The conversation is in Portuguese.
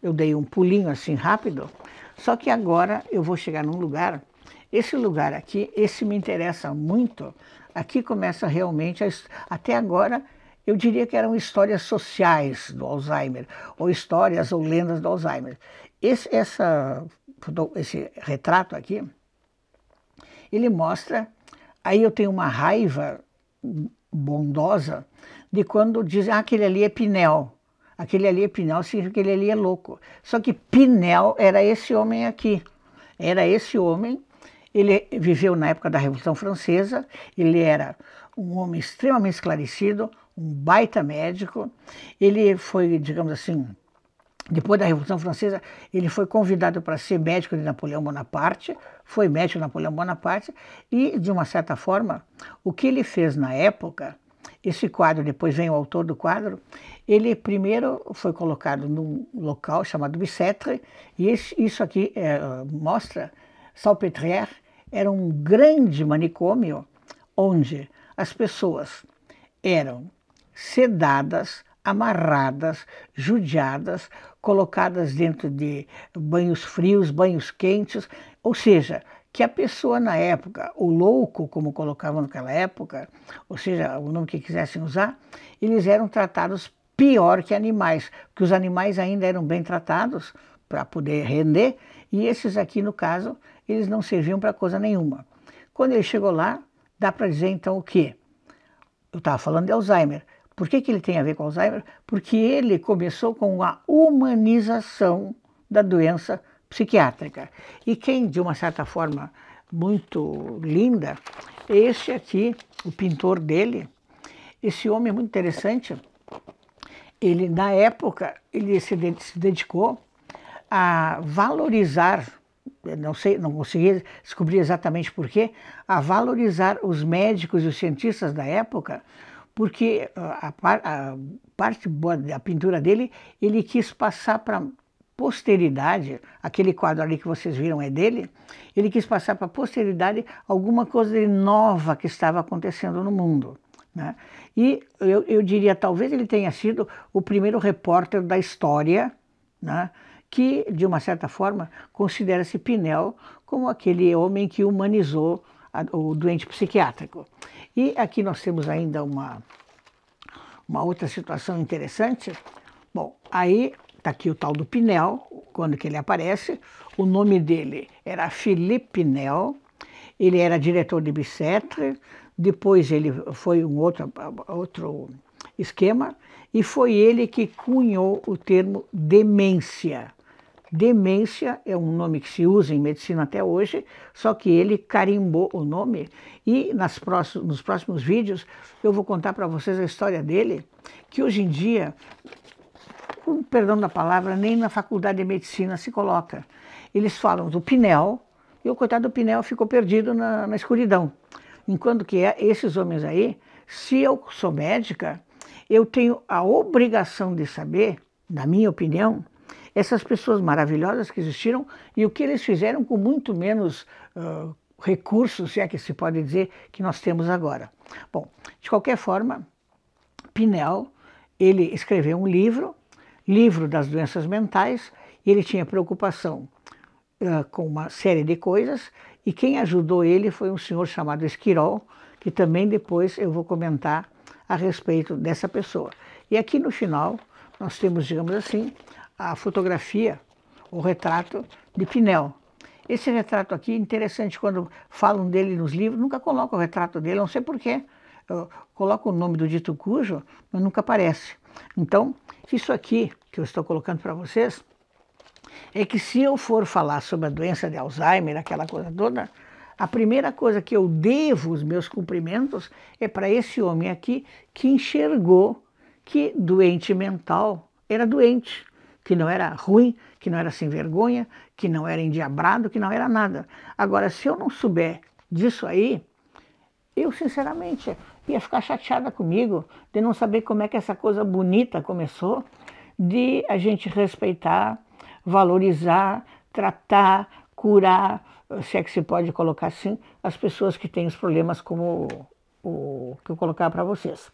eu dei um pulinho assim rápido, só que agora eu vou chegar num lugar, esse lugar aqui, esse me interessa muito, aqui começa realmente, até agora, eu diria que eram histórias sociais do Alzheimer, ou histórias ou lendas do Alzheimer. Esse retrato aqui, ele mostra, aí eu tenho uma raiva bondosa de quando dizem, ah, aquele ali é Pinel. Aquele ali é Pinel, significa que aquele ali é louco. Só que Pinel era esse homem aqui. Era esse homem, ele viveu na época da Revolução Francesa, ele era um homem extremamente esclarecido, um baita médico. Ele foi, digamos assim, depois da Revolução Francesa, ele foi convidado para ser médico de Napoleão Bonaparte, foi médico de Napoleão Bonaparte, e, de uma certa forma, o que ele fez na época, esse quadro, depois vem o autor do quadro, ele primeiro foi colocado num local chamado Bicêtre, e isso aqui mostra, Salpêtrière era um grande manicômio onde as pessoas eram sedadas, amarradas, judiadas, colocadas dentro de banhos frios, banhos quentes, ou seja, que a pessoa na época, o louco, como colocavam naquela época, ou seja, o nome que quisessem usar, eles eram tratados pior que animais, porque os animais ainda eram bem tratados para poder render, e esses aqui, no caso, eles não serviam para coisa nenhuma. Quando ele chegou lá, dá para dizer então o quê? Eu estava falando de Alzheimer. Por que ele tem a ver com Alzheimer? Porque ele começou com a humanização da doença psiquiátrica. E quem, de uma certa forma muito linda, é esse aqui, o pintor dele. Esse homem é muito interessante. Ele, na época, ele se dedicou a valorizar, não sei, não consegui descobrir exatamente porquê, a valorizar os médicos e os cientistas da época, porque a parte boa da pintura dele, ele quis passar para a posteridade, aquele quadro ali que vocês viram é dele, ele quis passar para a posteridade alguma coisa de nova que estava acontecendo no mundo, né? E eu diria, talvez ele tenha sido o primeiro repórter da história, né, que, de uma certa forma, considera-se Pinel como aquele homem que humanizou o doente psiquiátrico. E aqui nós temos ainda uma outra situação interessante. Bom, aí está aqui o tal do Pinel, quando que ele aparece. O nome dele era Philippe Pinel, ele era diretor de Bicêtre, depois ele foi um outro esquema, e foi ele que cunhou o termo demência. Demência é um nome que se usa em medicina até hoje, só que ele carimbou o nome e nos próximos vídeos eu vou contar para vocês a história dele, que hoje em dia, com perdão da palavra, nem na faculdade de medicina se coloca. Eles falam do Pinel e o coitado do Pinel ficou perdido na escuridão. Enquanto que esses homens aí, se eu sou médica, eu tenho a obrigação de saber, na minha opinião, essas pessoas maravilhosas que existiram e o que eles fizeram com muito menos recursos, se é que se pode dizer, que nós temos agora. Bom, de qualquer forma, Pinel, ele escreveu um livro das doenças mentais, e ele tinha preocupação com uma série de coisas, e quem ajudou ele foi um senhor chamado Esquirol, que também depois eu vou comentar a respeito dessa pessoa. E aqui no final nós temos, digamos assim, a fotografia, o retrato de Pinel. Esse retrato aqui é interessante, quando falam dele nos livros, nunca colocam o retrato dele, não sei porquê. Coloca o nome do dito cujo, mas nunca aparece. Então, isso aqui que eu estou colocando para vocês, é que se eu for falar sobre a doença de Alzheimer, aquela coisa toda, a primeira coisa que eu devo os meus cumprimentos é para esse homem aqui que enxergou que doente mental era doente, que não era ruim, que não era sem vergonha, que não era endiabrado, que não era nada. Agora, se eu não souber disso aí, eu sinceramente ia ficar chateada comigo de não saber como é que essa coisa bonita começou, de a gente respeitar, valorizar, tratar, curar, se é que se pode colocar assim, as pessoas que têm os problemas como o que eu colocar para vocês.